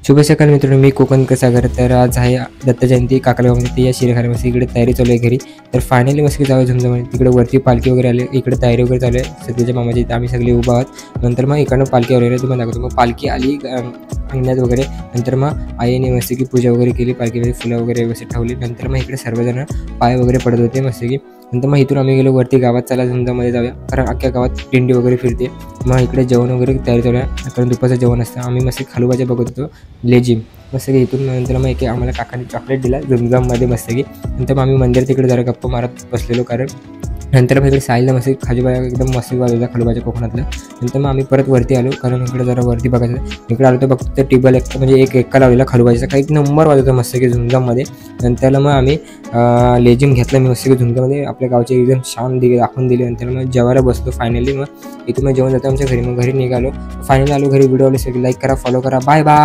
शुभ सकाळ मित्रांनो, मी कोकणकर सागर. तर आज आहे दत्त जयंती काकलगावमध्ये. ते या शिरेखाने मस्त इकडे तयारी चालू आहे घरी. तर फायनली मस्त जावं झुमझुम. तिकडे वरती पालखी वगैरे आली, इकडे तयारी वगैरे चालू आहे. सध्याच्या मामाची इथे आम्ही सगळे उभा आहोत. नंतर मग इकडनं पालखी वगैरे तुम्हाला दाखवतो. मग पालखी आली अंगणात वगैरे. नंतर मग आईने मस्त की पूजा वगैरे केली, पालखीमध्ये फुलं वगैरे व्यवस्थित ठेवली. नंतर मग इकडे सर्वजण पाय वगैरे पडत होते मस्त की. नंतर मग इथून आम्ही गेलो वरती गावात. चला झुमझुममध्ये जाऊया, कारण अख्ख्या गावात दिंडी वगैरे फिरते. मग इकडे जेवण वगैरे तयारी चालू आहे, कारण दुपारचं जेवण असतं. आम्ही मस्त खालूबाजा बघत होतो, लेझिम मस्त की. इथून नंतर मग एक आम्हाला काकाने चॉकलेट दिला झुमझुममध्ये मस्त की. नंतर मग आम्ही मंदिर तिकडे जरा गप्पा मारत बसलेलो, कारण नंतर मग इकडे साईला मस्त खाजूबाई एकदम मस्त वाजवला खालूबाच्या कोकणातलं. नंतर मग आम्ही परत वरती आलो, कारण इकडे जरा वरती बघायचं. इकडे आलो तर बघतो तर टेबल एक म्हणजे एक एक्का लावलेला खालूबाजीचा, काही नंबर वाजवतो मस्त की झुमझुममध्ये. नंतर मग आम्ही लेझिम घेतला मी मस्त की झुमझुममध्ये. आपल्या गावचे एकदम छान दाखवून दिले. नंतर मग जेवायला बसलो फायनली. मग इथून मग जेवण जातो आमच्या घरी. मग घरी निघालो, फायनली आलो घरी. व्हिडिओ आवडले लाईक करा, फॉलो करा. Bye bye.